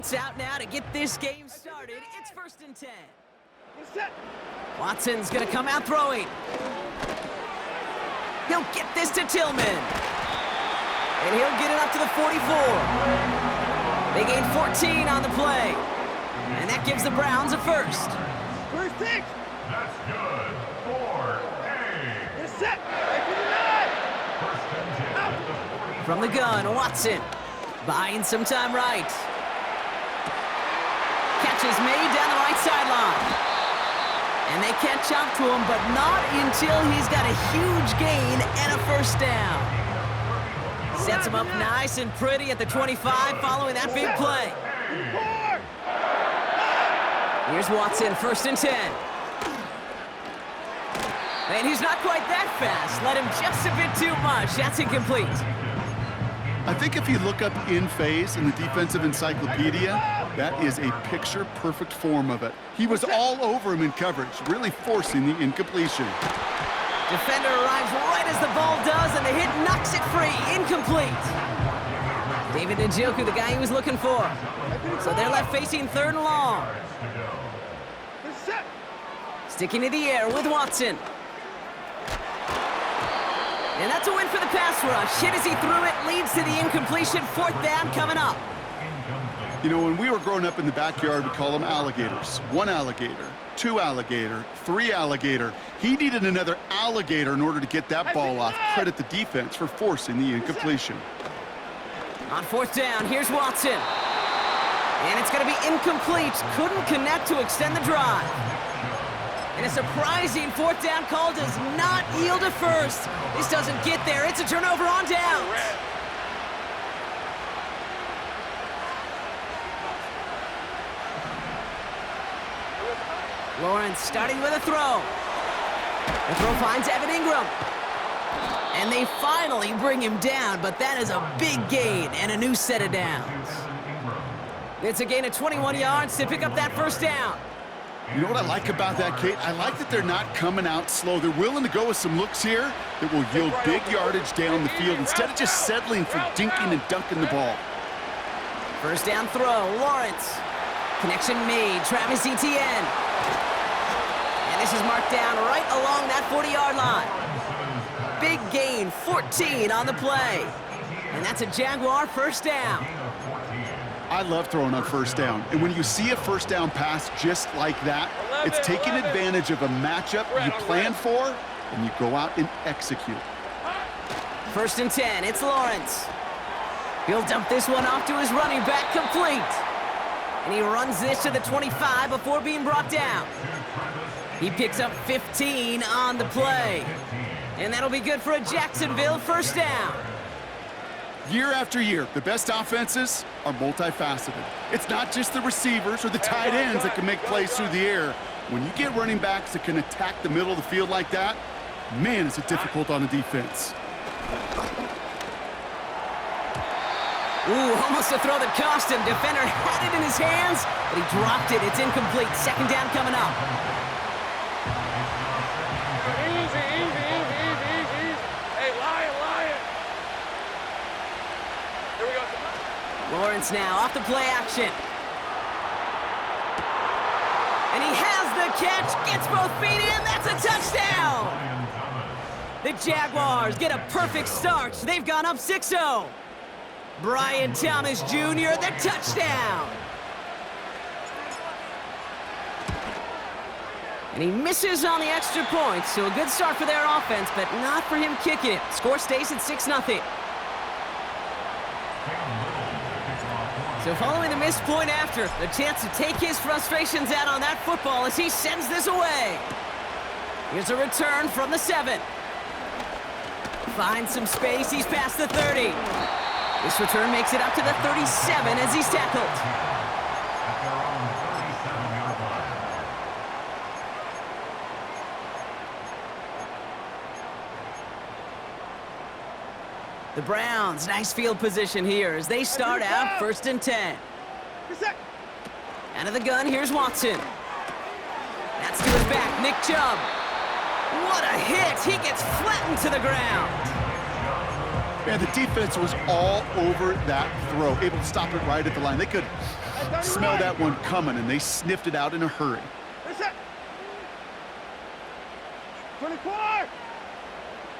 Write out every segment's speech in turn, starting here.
It's out now to get this game started. It's 1st and 10. Watson's going to come out throwing. He'll get this to Tillman. And he'll get it up to the 44. They gain 14 on the play. And that gives the Browns a first. First six. That's good. 4-8. They're set. Right to the 9. From the gun, Watson. Buying some time right. Catch is made down the right sideline. And they catch up to him, but not until he's got a huge gain and a first down. Sets him up nice and pretty at the 25 following that big play. Here's Watson, 1st and 10. And he's not quite that fast. Let him just a bit too much. That's incomplete. I think if you look up in phase in the defensive encyclopedia, that is a picture-perfect form of it. He was all over him in coverage, really forcing the incompletion. Defender arrives right as the ball does, and the hit knocks it free. Incomplete. David Njoku, the guy he was looking for. So they're left facing 3rd and long. Sticking to the air with Watson. And that's a win for the pass rush. Hit as he threw it, leads to the incompletion. 4th down coming up. You know, when we were growing up in the backyard, we call them alligators. 1 alligator, 2 alligator, 3 alligator. He needed another alligator in order to get that ball off. Credit the defense for forcing the incompletion. On 4th down, here's Watson. And it's going to be incomplete. Couldn't connect to extend the drive. And a surprising 4th down call does not yield a first. This doesn't get there. It's a turnover on downs. Lawrence starting with a throw. The throw finds Evan Ingram. And they finally bring him down, but that is a big gain and a new set of downs. It's a gain of 21 yards to pick up that first down. You know what I like about that, Kate? I like that they're not coming out slow. They're willing to go with some looks here that will yield big yardage down the field instead of just settling for dinking and dunking the ball. First down throw, Lawrence. Connection made, Travis Etienne. And this is marked down right along that 40-yard line. Big gain, 14 on the play. And that's a Jaguar first down. I love throwing on first down. And when you see a first down pass just like that, it's taking advantage of a matchup you plan for, and you go out and execute. 1st and 10, it's Lawrence. He'll dump this one off to his running back, complete. And he runs this to the 25 before being brought down. He picks up 15 on the play. And that'll be good for a Jacksonville first down. Year after year, the best offenses are multifaceted. It's not just the receivers or the tight ends that can make plays through the air. When you get running backs that can attack the middle of the field like that, man, is it difficult on the defense. Ooh, almost a throw that cost him. Defender had it in his hands, but he dropped it. It's incomplete. 2nd down coming up. Lawrence now off the play action. And he has the catch, gets both feet in, that's a touchdown! The Jaguars get a perfect start. They've gone up 6-0. Brian Thomas Jr., the touchdown! And he misses on the extra point, so a good start for their offense, but not for him kicking it. Score stays at 6-0. So following the missed point after, the chance to take his frustrations out on that football as he sends this away. Here's a return from the 7. Finds some space, he's past the 30. This return makes it up to the 37 as he's tackled. The Browns, nice field position here as they start out 1st and 10. Out of the gun, here's Watson. That's to his back, Nick Chubb. What a hit! He gets flattened to the ground. Man, the defense was all over that throw, able to stop it right at the line. They could smell that one coming, and they sniffed it out in a hurry. Reset. 24.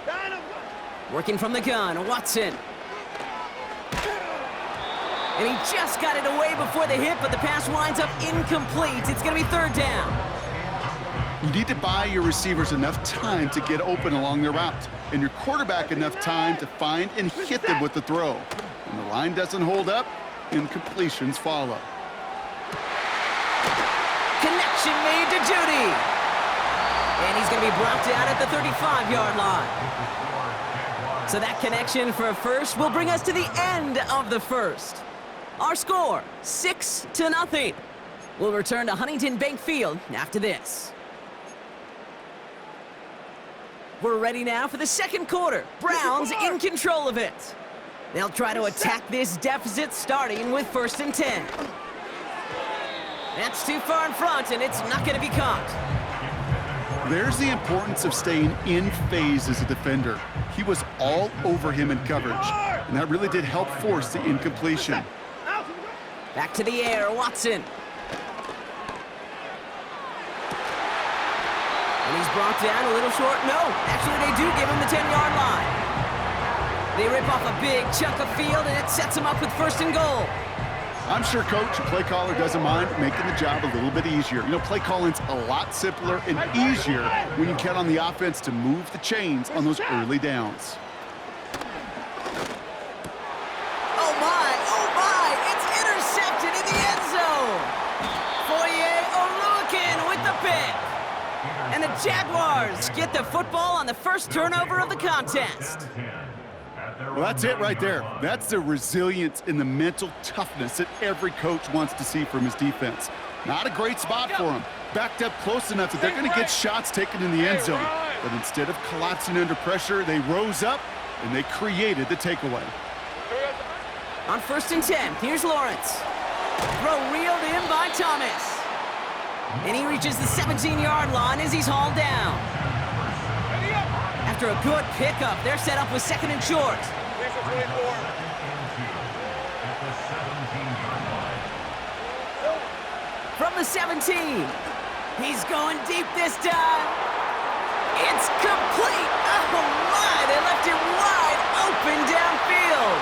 Down and Working from the gun, Watson. And he just got it away before the hit, but the pass winds up incomplete. It's going to be third down. You need to buy your receivers enough time to get open along their route, and your quarterback enough time to find and hit them with the throw. When the line doesn't hold up, incompletions follow. Connection made to Judy. And he's going to be brought down at the 35-yard line. So that connection for a first will bring us to the end of the first. Our score, 6-0. We'll return to Huntington Bank Field after this. We're ready now for the second quarter. Browns in control of it. They'll try to attack this deficit starting with 1st and 10. That's too far in front, and it's not going to be caught. There's the importance of staying in phase as a defender. He was all over him in coverage, and that really did help force the incompletion. Back to the air, Watson. And he's brought down a little short. No, actually they do give him the 10-yard line. They rip off a big chunk of field, and it sets him up with 1st and goal. I'm sure Coach, play caller, doesn't mind making the job a little bit easier. You know, play calling's a lot simpler and easier when you count on the offense to move the chains on those early downs. Oh my, it's intercepted in the end zone. Foye Oluwakin with the pick. And the Jaguars get the football on the first turnover of the contest. Well, that's it right there. That's the resilience and the mental toughness that every coach wants to see from his defense. Not a great spot for him. Backed up close enough that they're going to get shots taken in the end zone. But instead of collapsing under pressure, they rose up and they created the takeaway. On 1st and 10, here's Lawrence. Throw reeled in by Thomas. And he reaches the 17-yard line as he's hauled down. After a good pickup, they're set up with 2nd and short. From the 17, he's going deep this time. It's complete. Oh my, they left it wide open downfield.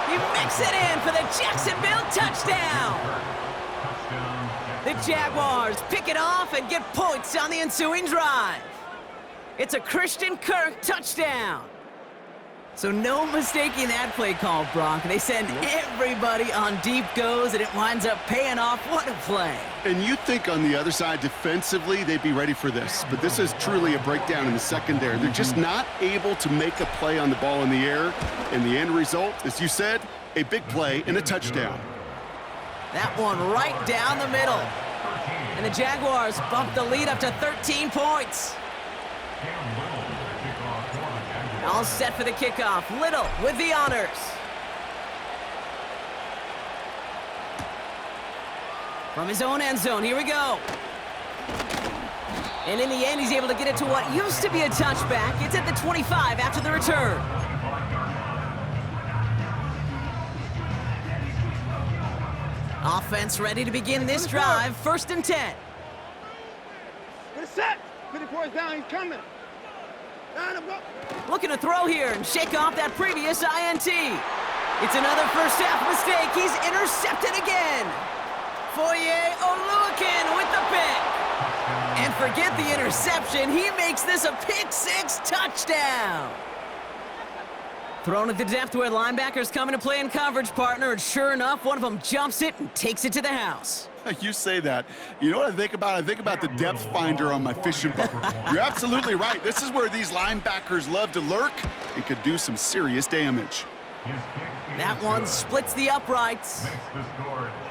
He makes it in for the Jacksonville touchdown. The Jaguars pick it off and get points on the ensuing drive. It's a Christian Kirk touchdown. So no mistaking that play call, Brock. They send everybody on deep goes, and it winds up paying off. What a play. And you'd think on the other side, defensively, they'd be ready for this. But this is truly a breakdown in the secondary. They're just not able to make a play on the ball in the air. And the end result, as you said, a big play and a touchdown. That one right down the middle. And the Jaguars bump the lead up to 13 points. All set for the kickoff. Little with the honors. From his own end zone, here we go. And in the end, he's able to get it to what used to be a touchback. It's at the 25 after the return. Offense ready to begin this drive. 1st and 10. Reset. 54 is down. He's coming. Down and go. Looking to throw here and shake off that previous INT. It's another first half mistake. He's intercepted again. Foye Oluwakin with the pick. And forget the interception. He makes this a pick-6 touchdown. Thrown at the depth where linebackers come into play in coverage, partner, and sure enough, one of them jumps it and takes it to the house. You say that. You know what I think about? I think about the depth finder on my fishing boat. You're absolutely right. This is where these linebackers love to lurk and could do some serious damage. That one splits the uprights.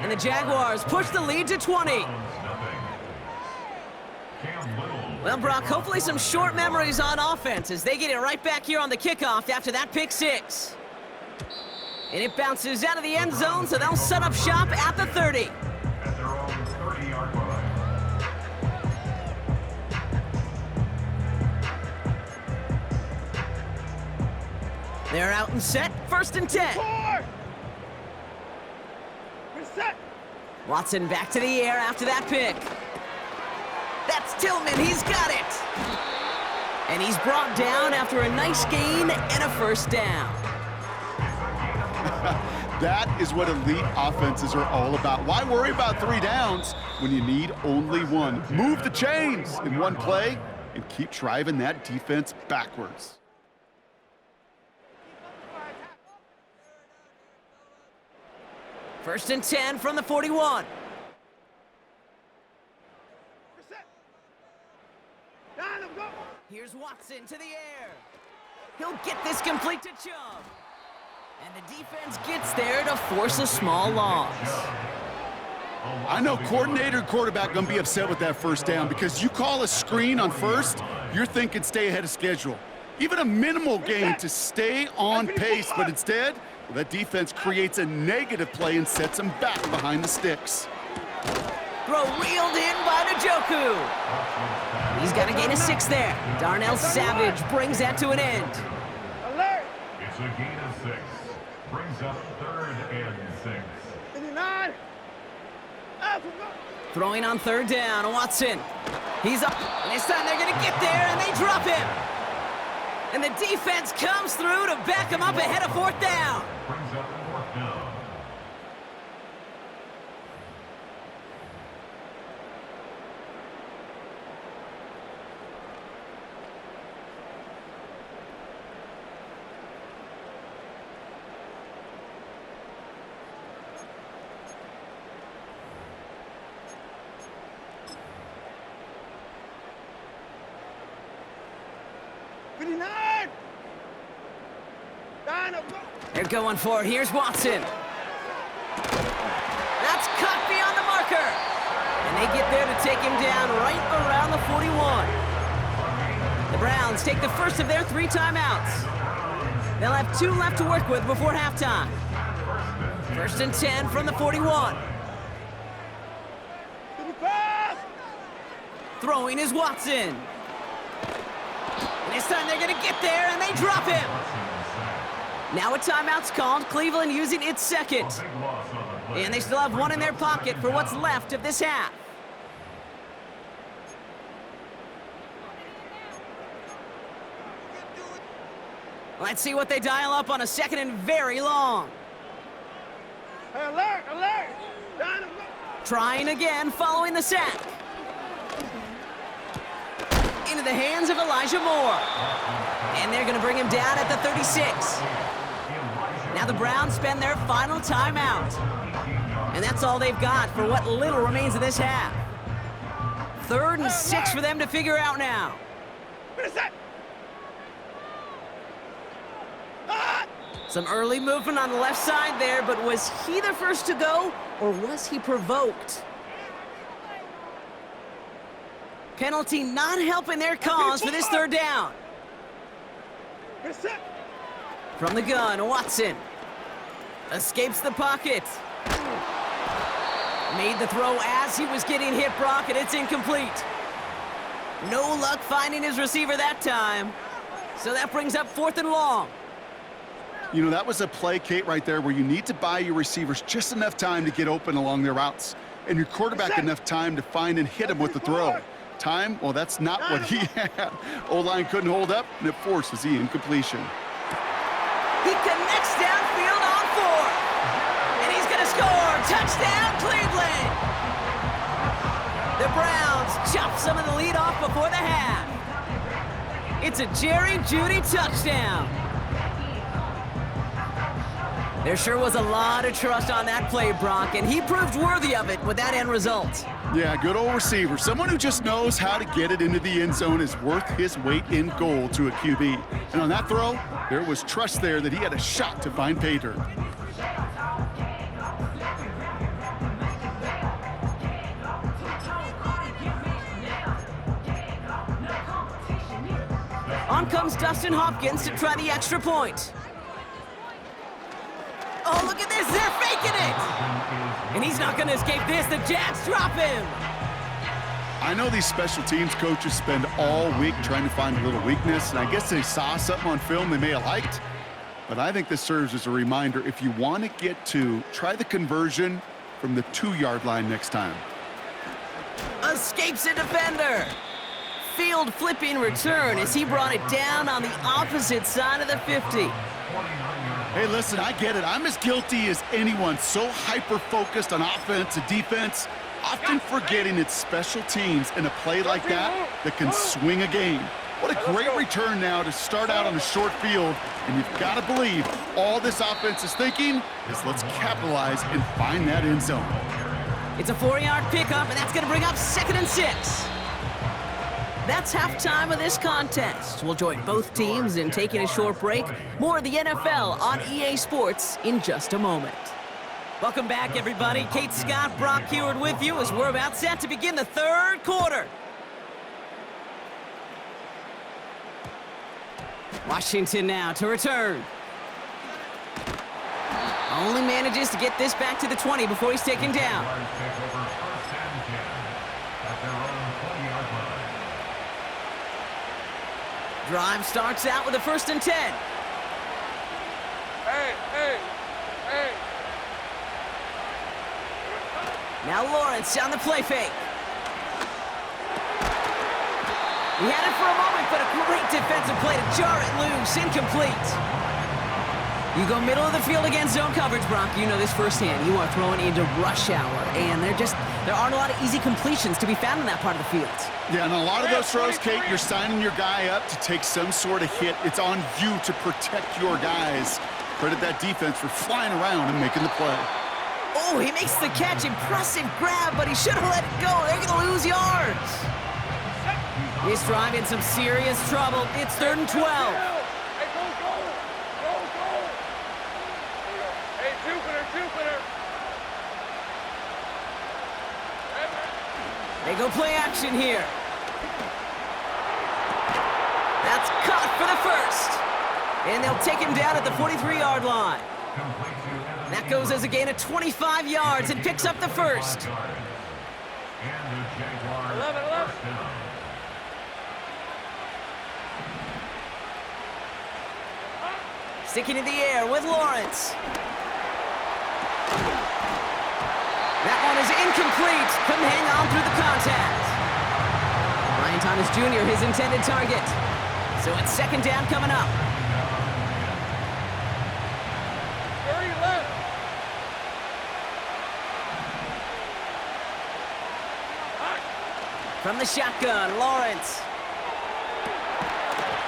And the Jaguars push the lead to 20. Well, Brock, hopefully some short memories on offense as they get it right back here on the kickoff after that pick-6. And it bounces out of the end zone, so they'll set up shop at the 30. At their own 30-yard line. They're out and set. 1st and 10. Four. Reset. Watson back to the air after that pick. That's Tillman, he's got it! And he's brought down after a nice gain and a first down. That is what elite offenses are all about. Why worry about 3 downs when you need only 1? Move the chains in one play and keep driving that defense backwards. First and 10 from the 41. Here's Watson to the air. He'll get this complete to Chubb. And the defense gets there to force a small loss. I know coordinator and quarterback gonna be upset with that first down because you call a screen on first, you're thinking stay ahead of schedule. Even a minimal gain to stay on pace, but instead, that defense creates a negative play and sets them back behind the sticks. Throw reeled in by Njoku. He's got a gain of 6 there. Darnell Savage brings that to an end. Alert! It's a gain of 6. Brings up 3rd and 6. 59. Throwing on 3rd down, Watson. He's up, and this time they're gonna get there, and they drop him. And the defense comes through to back him up ahead of 4th down. Brings up 4th down. They're going for it. Here's Watson. That's cut beyond the marker. And they get there to take him down right around the 41. The Browns take the first of their 3 timeouts. They'll have 2 left to work with before halftime. First and 10 from the 41. Throwing is Watson. And this time they're going to get there, and they drop him. Now a timeout's called, Cleveland using its second. And they still have 1 in their pocket for what's left of this half. Let's see what they dial up on a 2nd and very long. Hey, alert! Alert! Trying again following the sack. Into the hands of Elijah Moore. And they're going to bring him down at the 36. Now the Browns spend their final timeout. And that's all they've got for what little remains of this half. 3rd and 6 for them to figure out now. Some early movement on the left side there, but was he the first to go, or was he provoked? Penalty not helping their cause for this 3rd down. From the gun, Watson escapes the pocket. Made the throw as he was getting hit, Brock, and it's incomplete. No luck finding his receiver that time. So that brings up 4th and long. You know, that was a play, Kate, right there where you need to buy your receivers just enough time to get open along their routes, and your quarterback enough time to find and hit him with the throw. Time, well, that's not what he had. O-line couldn't hold up, and it forces the incompletion. He connects downfield on 4. And he's going to score. Touchdown, Cleveland. The Browns chop some of the lead off before the half. It's a Jerry Jeudy touchdown. There sure was a lot of trust on that play, Brock, and he proved worthy of it with that end result. Yeah, good old receiver. Someone who just knows how to get it into the end zone is worth his weight in gold to a QB. And on that throw, there was trust there that he had a shot to find pay dirt. On comes Dustin Hopkins to try the extra point. Oh, look at this, they're faking it! And he's not gonna escape this, the Jets drop him! I know these special teams coaches spend all week trying to find a little weakness, and I guess they saw something on film they may have liked, but I think this serves as a reminder, if you want to get 2, try the conversion from the 2-yard line next time. Escapes a defender. Field flipping return as he brought it down on the opposite side of the 50. Hey, listen, I get it. I'm as guilty as anyone. So hyper-focused on offense and defense, often forgetting it's special teams in a play like that can swing a game. What a great return now to start out on a short field, and you've got to believe all this offense is thinking is let's capitalize and find that end zone. It's a 4-yard pickup, and that's going to bring up 2nd and 6. That's halftime of this contest. We'll join both teams in taking a short break. More of the NFL on EA Sports in just a moment. Welcome back, everybody. Kate Scott, Brock Heward with you as we're about set to begin the 3rd quarter. Washington now to return. Only manages to get this back to the 20 before he's taken down. Drive starts out with a 1st and 10. Hey. Now Lawrence on the play fake. He had it for a moment, but a great defensive play to jar it loose. Incomplete. You go middle of the field against zone coverage, Brock. You know this firsthand. You are throwing into rush hour, and there aren't a lot of easy completions to be found in that part of the field. Yeah, and a lot of those throws, Kate, you're signing your guy up to take some sort of hit. It's on you to protect your guys. Credit that defense for flying around and making the play. Oh, he makes the catch. Impressive grab, but he should have let it go. They're going to lose yards. This drive in some serious trouble. It's 3rd and 12. Hey, go. Hey, Jupiter. They go play action here. That's caught for the 1st. And they'll take him down at the 43-yard line. That goes as a gain of 25 yards and picks up the 1st. 11. Sticking in the air with Lawrence. That one is incomplete. Couldn't hang on through the contact. Ryan Thomas Jr., his intended target. So it's 2nd down coming up. 30 left. From the shotgun, Lawrence.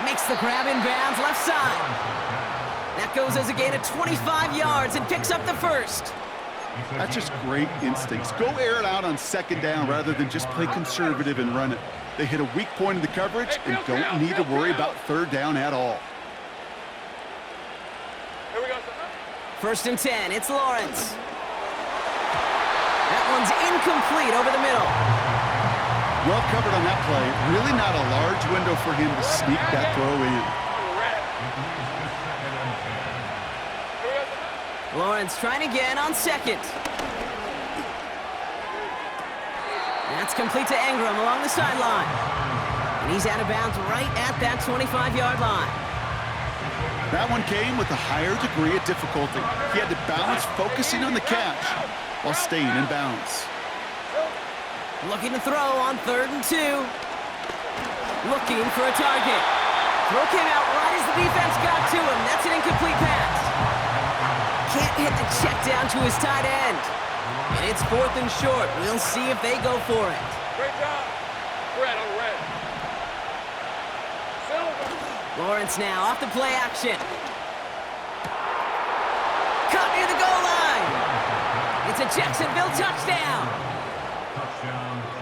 Makes the grab in bounds, left side. That goes as a gain of 25 yards and picks up the 1st. That's just great instincts. Go air it out on 2nd down rather than just play conservative and run it. They hit a weak point in the coverage and don't need to worry about 3rd down at all. Here we go. 1st and 10, it's Lawrence. That one's incomplete over the middle. Well covered on that play. Really not a large window for him to sneak that throw in. Lawrence trying again on 2nd. That's complete to Ingram along the sideline. And he's out of bounds right at that 25-yard line. That one came with a higher degree of difficulty. He had to balance focusing on the catch while staying in bounds. Looking to throw on 3rd and 2. Looking for a target. Throw came out right as the defense got to him. That's an incomplete pass. Can't hit the check down to his tight end. And it's 4th and short. We'll see if they go for it. Great job. Red on red. Silver. Lawrence now off the play action. Caught near the goal line. It's a Jacksonville touchdown.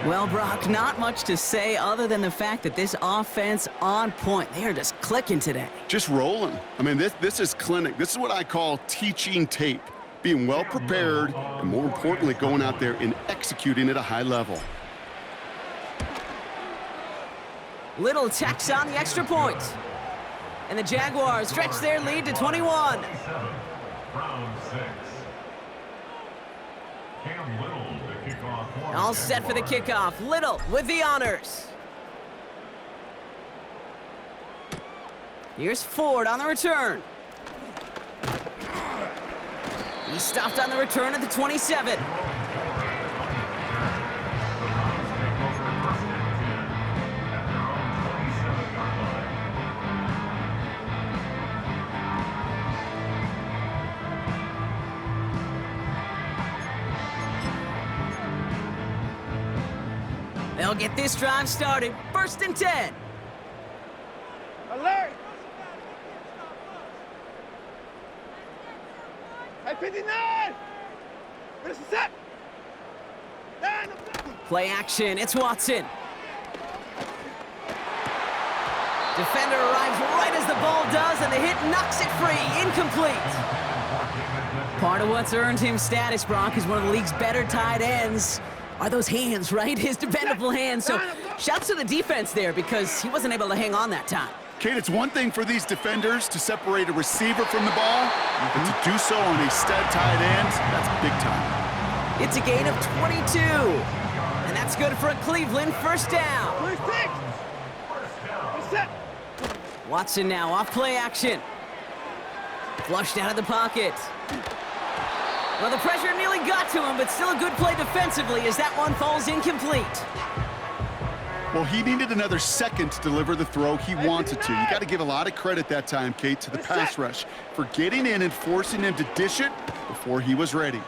Well, Brock, not much to say other than the fact that this offense on point. They are just clicking today. Just rolling. I mean, this is clinic. This is what I call teaching tape. Being well prepared, and more importantly, going out there and executing at a high level. Little tacks on the extra point. And the Jaguars stretch their lead to 21. Round 6. Cam Little to kick off. All set for the kickoff. Little with the honors. Here's Ford on the return. He stopped on the return at the 27. They'll get this drive started. 1st and 10. Alert! Hey, 59! Finish the set! Down the block! Play action, it's Watson. Defender arrives right as the ball does, and the hit knocks it free. Incomplete. Part of what's earned him status, Brock, is one of the league's better tight ends. Are those hands, right? His dependable hands. So shouts to the defense there because he wasn't able to hang on that time. Kate, it's one thing for these defenders to separate a receiver from the ball, but to do so on a stud tight end, that's big time. It's a gain of 22. And that's good for a Cleveland 1st down. 26! Finish set! Watson now off play action. Flushed out of the pocket. Well, the pressure nearly got to him, but still a good play defensively as that one falls incomplete. Well, he needed another second to deliver the throw he wanted to. You got to give a lot of credit that time, Kate, to the pass rush for getting in and forcing him to dish it before he was ready.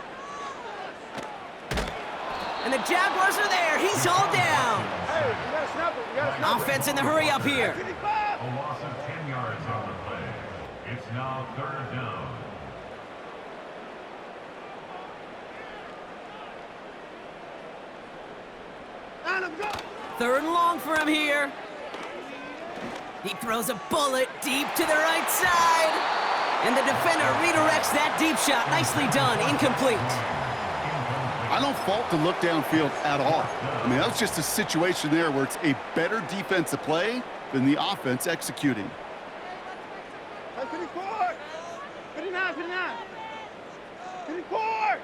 And the Jaguars are there. He's all down. Hey, you gotta snap it. You gotta snap Offense in the hurry up here. 55! A loss of 10 yards on the play. It's now 3rd down. Down the block! 3rd and long for him here. He throws a bullet deep to the right side. And the defender redirects that deep shot. Nicely done. Incomplete. I don't fault the look downfield at all. I mean, that was just a situation there where it's a better defensive play than the offense executing. Hey, 54! 59, 59! 54!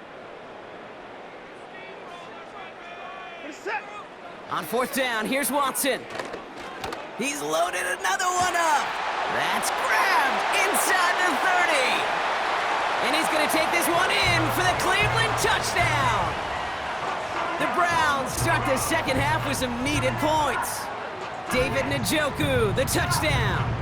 Finish set! On 4th down, here's Watson. He's loaded another one up. That's grabbed inside the 30. And he's going to take this one in for the Cleveland touchdown. The Browns start the 2nd half with some needed points. David Njoku, the touchdown.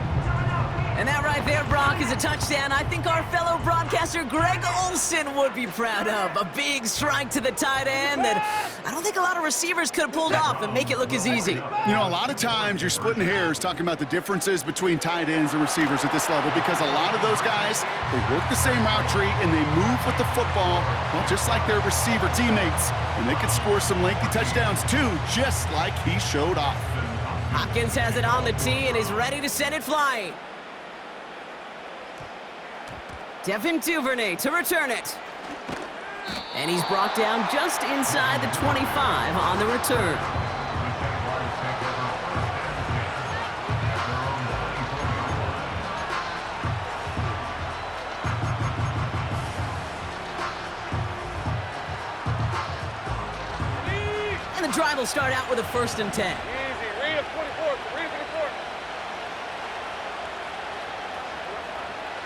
And that right there, Brock, is a touchdown I think our fellow broadcaster Greg Olsen would be proud of. A big strike to the tight end that I don't think a lot of receivers could have pulled off and make it look as easy. You know, a lot of times you're splitting hairs talking about the differences between tight ends and receivers at this level because a lot of those guys, they work the same route tree and they move with the football, well, just like their receiver teammates. And they can score some lengthy touchdowns too, just like he showed off. Hopkins has it on the tee and is ready to send it flying. Devin Duvernay to return it. And he's brought down just inside the 25 on the return. And the drive will start out with a 1st and 10. Easy, read a 24, read a 24.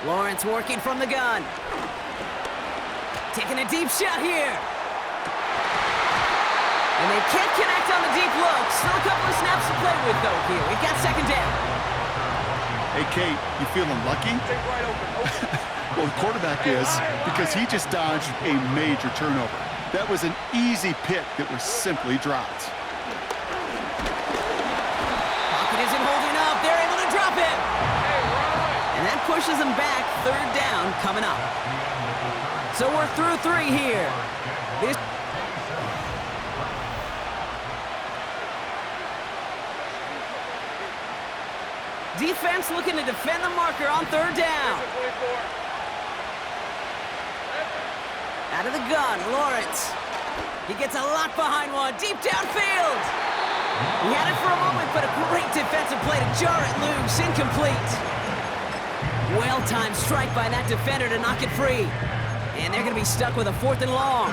Lawrence working from the gun. Taking a deep shot here. And they can't connect on the deep look. Still a couple of snaps to play with, though, here. We've got 2nd down. Hey, Kate, you feeling lucky? Take right open. Well, the quarterback is because he just dodged a major turnover. That was an easy pick that was simply dropped. Pocket isn't holding up. They're able to drop it. And that pushes them back. 3rd down coming up. So we're through 3 here. This defense looking to defend the marker on 3rd down. Out of the gun, Lawrence. He gets a lot behind one, deep downfield. He had it for a moment, but a great defensive play to jar it loose, incomplete. Well-timed strike by that defender to knock it free. And they're going to be stuck with a 4th and long.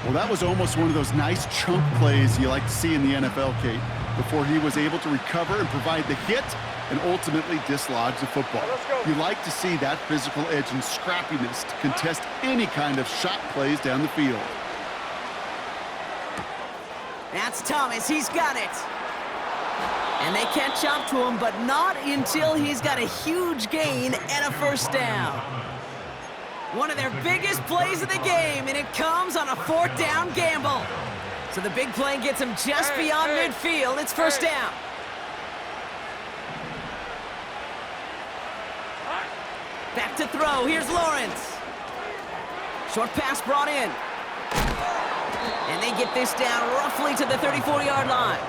Well, that was almost one of those nice chunk plays you like to see in the NFL, Kate, before he was able to recover and provide the hit and ultimately dislodge the football. You like to see that physical edge and scrappiness to contest any kind of shot plays down the field. That's Thomas. He's got it. And they catch up to him, but not until he's got a huge gain and a 1st down. One of their biggest plays of the game, and it comes on a 4th down gamble. So the big play gets him just beyond midfield. It's first down. Back to throw. Here's Lawrence. Short pass brought in. And they get this down roughly to the 34-yard line.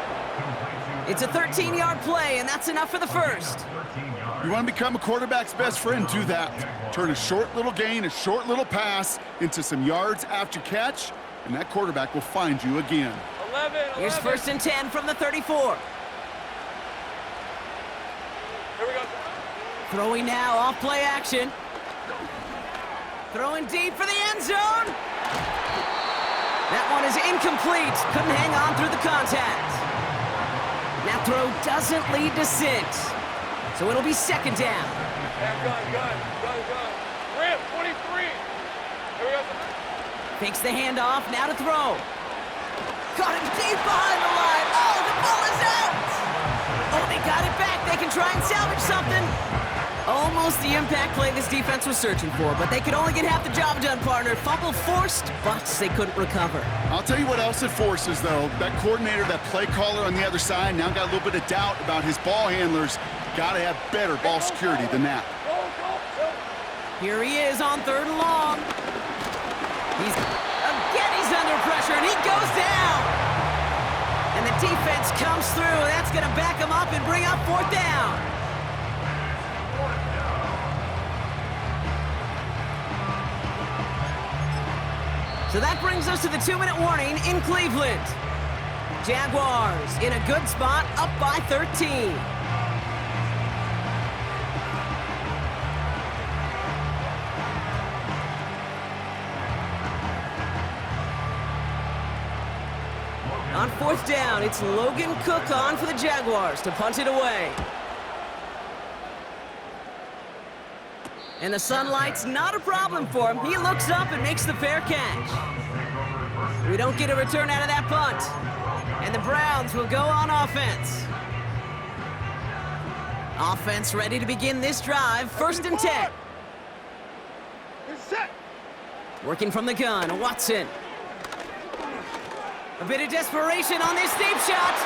It's a 13-yard play, and that's enough for the first. You want to become a quarterback's best friend, do that. Turn a short little gain, a short little pass into some yards after catch, and that quarterback will find you again. 11. Here's first and 10 from the 34. Here we go. Throwing now, off play action. Throwing deep for the end zone. That one is incomplete. Couldn't hang on through the contact. That throw doesn't lead to 6. So it'll be second down. Gun. Rip, 23. Here we go. Fakes the handoff, now to throw. Caught him deep behind the line. Oh, the ball is out. Oh, they got it back. They can try and salvage something. Almost the impact play this defense was searching for, but they could only get half the job done, partner. Fumble forced, but they couldn't recover. I'll tell you what else it forces, though. That coordinator, that play caller on the other side, now got a little bit of doubt about his ball handlers. Got to have better ball security than that. Here he is on 3rd and long. He's under pressure, and he goes down. And the defense comes through. That's going to back him up and bring up 4th down. So that brings us to the 2-minute warning in Cleveland. Jaguars in a good spot, up by 13. On 4th down, it's Logan Cook on for the Jaguars to punt it away. And the sunlight's not a problem for him. He looks up and makes the fair catch. We don't get a return out of that punt. And the Browns will go on offense. Offense ready to begin this drive. 1st and 10. Set. Working from the gun, Watson. A bit of desperation on this deep shot.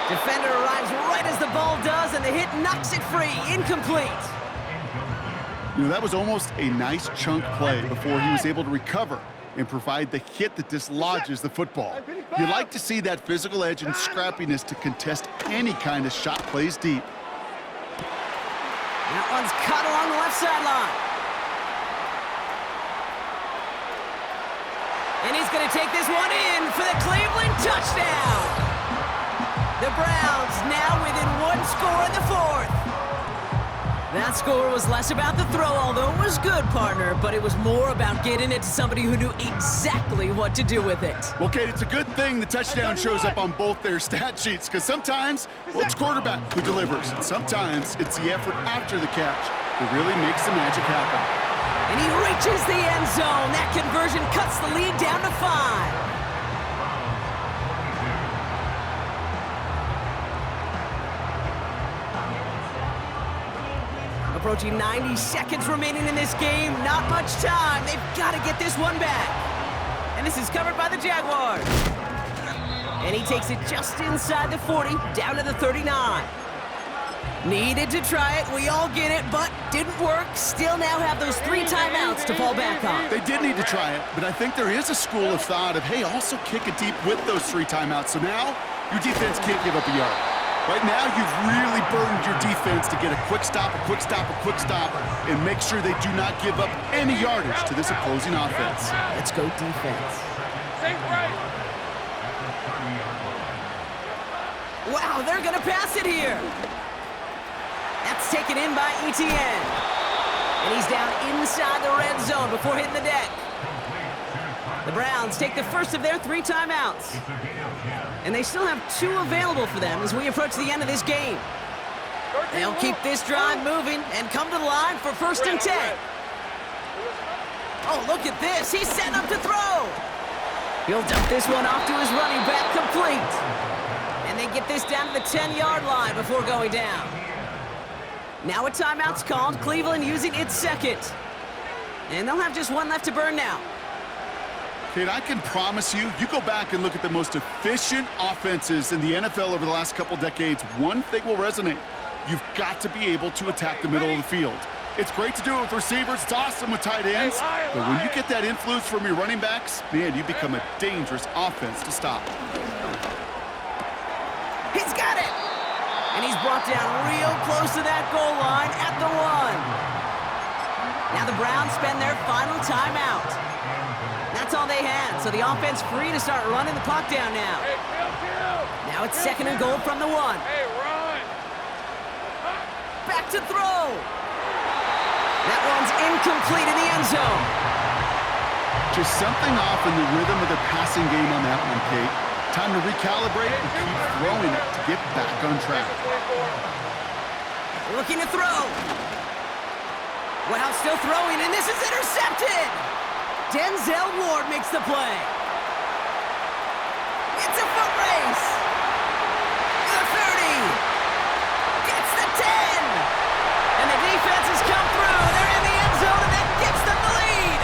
Defender arrives right as the ball does, and the hit knocks it free. Incomplete. You know, that was almost a nice chunk play before he was able to recover and provide the hit that dislodges the football. You like to see that physical edge and scrappiness to contest any kind of shot plays deep. That one's cut along the left sideline. And he's going to take this one in for the Cleveland touchdown. The Browns now within 1 score in the 4th. That score was less about the throw, although it was good, partner, but it was more about getting it to somebody who knew exactly what to do with it. Well, Kate, it's a good thing the touchdown shows up on both their stat sheets, because sometimes, well, it's quarterback who delivers, and sometimes it's the effort after the catch that really makes the magic happen. And he reaches the end zone. That conversion cuts the lead down to 5. Approaching 90 seconds remaining in this game. Not much time. They've got to get this one back. And this is covered by the Jaguars. And he takes it just inside the 40, down to the 39. Needed to try it. We all get it, but didn't work. Still now have those 3 timeouts to fall back on. They did need to try it, but I think there is a school of thought of, hey, also kick it deep with those 3 timeouts. So now your defense can't give up a yard. Right now, you've really burdened your defense to get a quick stop, and make sure they do not give up any yardage to this opposing offense. Let's go defense. Safe right. Wow, they're going to pass it here. That's taken in by Etienne. And he's down inside the red zone before hitting the deck. The Browns take the first of their 3 timeouts. And they still have 2 available for them as we approach the end of this game. They'll keep this drive moving and come to the line for 1st and 10. Oh, look at this. He's setting up to throw. He'll dump this one off to his running back, complete. And they get this down to the 10-yard line before going down. Now a timeout's called. Cleveland using its second. And they'll have just 1 left to burn now. Kate, I can promise you, you go back and look at the most efficient offenses in the NFL over the last couple decades, one thing will resonate. You've got to be able to attack the middle of the field. It's great to do it with receivers. It's awesome with tight ends. But when you get that influence from your running backs, man, you become a dangerous offense to stop. He's got it! And he's brought down real close to that goal line at the 1. Now the Browns spend their final timeout. That's all they had, so the offense free to start running the clock down now. Now it's 2nd and goal from the 1. Hey, run! Back to throw! That one's incomplete in the end zone. Just something off in the rhythm of the passing game on that one, Kate. Time to recalibrate and keep throwing it to get back on track. Looking to throw. Wow, still throwing, and this is intercepted! Denzel Ward makes the play. It's a foot race. The 30. Gets the 10. And the defense has come through. They're in the end zone, and that gives them the lead.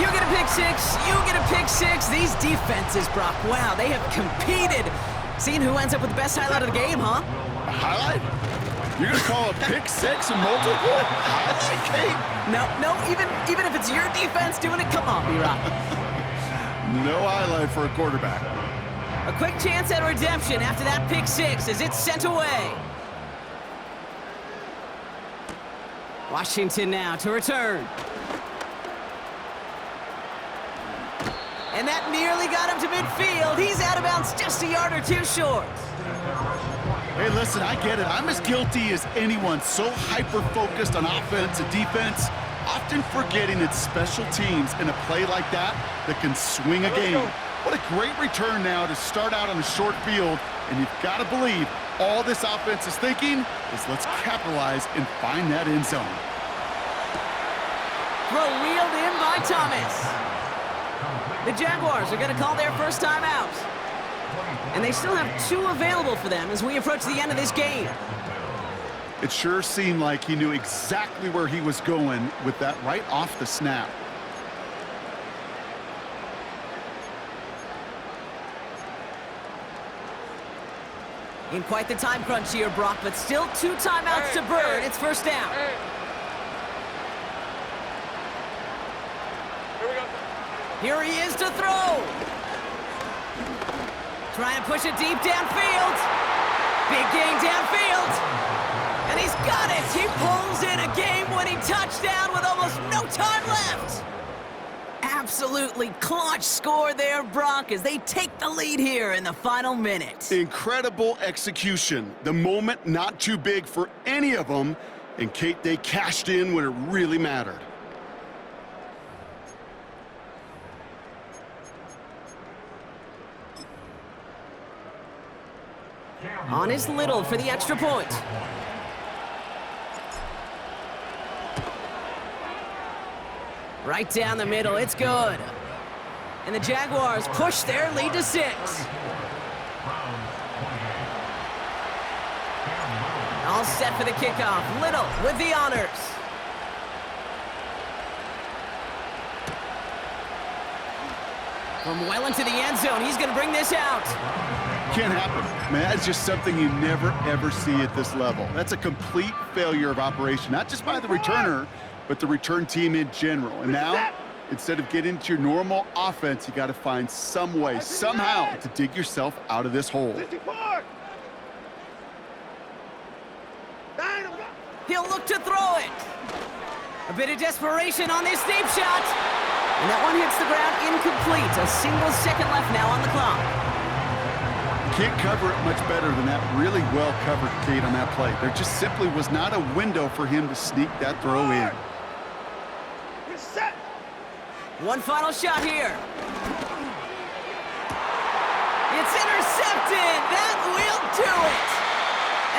You get a pick six. You get a pick six. These defenses, Brock, wow, they have competed. Seeing who ends up with the best highlight of the game, huh? A highlight? You're going to call a pick six a multiple highlight, Kate? No, even if it's your defense doing it, come on, B-Rock. No highlight for a quarterback. A quick chance at redemption after that pick six as it's sent away. Washington now to return. And that nearly got him to midfield. He's out of bounds just a yard or two short. Hey, listen, I get it. I'm as guilty as anyone. So hyper-focused on offense and defense, often forgetting it's special teams in a play like that can swing a game. What a great return now to start out on a short field, and you've got to believe all this offense is thinking is let's capitalize and find that end zone. Throw reeled in by Thomas. The Jaguars are going to call their first time out. And they still have 2 available for them as we approach the end of this game. It sure seemed like he knew exactly where he was going with that right off the snap. In quite the time crunch here, Brock, but still 2 timeouts to burn. It's first down. Here he is to throw. Trying to push it deep downfield. Big gain downfield. And he's got it. He pulls in a game-winning touchdown with almost no time left. Absolutely clutch score there, Brock, as they take the lead here in the final minute. Incredible execution. The moment not too big for any of them. And Kate, they cashed in when it really mattered. On is Little for the extra point. Right down the middle, it's good. And the Jaguars push their lead to 6. All set for the kickoff. Little with the honors. From well into the end zone, he's going to bring this out. Can't happen. Man, that's just something you never, ever see at this level. That's a complete failure of operation, not just by the returner, but the return team in general. And now, instead of getting into your normal offense, you got to find some way, somehow, to dig yourself out of this hole. He'll look to throw it. A bit of desperation on this deep shot. And that one hits the ground incomplete. A single second left now on the clock. Can't cover it much better than that. Really well covered, Kate, on that play. There just simply was not a window for him to sneak that throw in. One final shot here. It's intercepted. That will do it.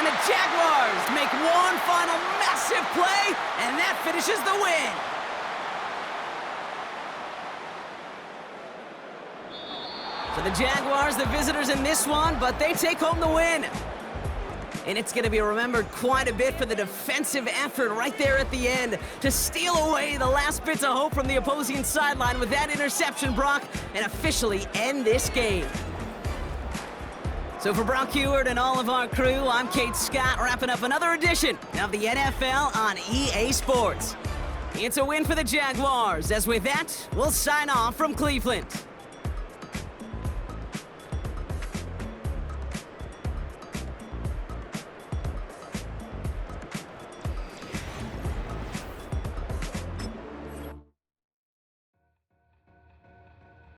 And the Jaguars make one final massive play, and that finishes the win. So the Jaguars, the visitors in this one, but they take home the win. And it's going to be remembered quite a bit for the defensive effort right there at the end to steal away the last bits of hope from the opposing sideline with that interception, Brock, and officially end this game. So for Brock Huard and all of our crew, I'm Kate Scott, wrapping up another edition of the NFL on EA Sports. It's a win for the Jaguars, as with that, we'll sign off from Cleveland.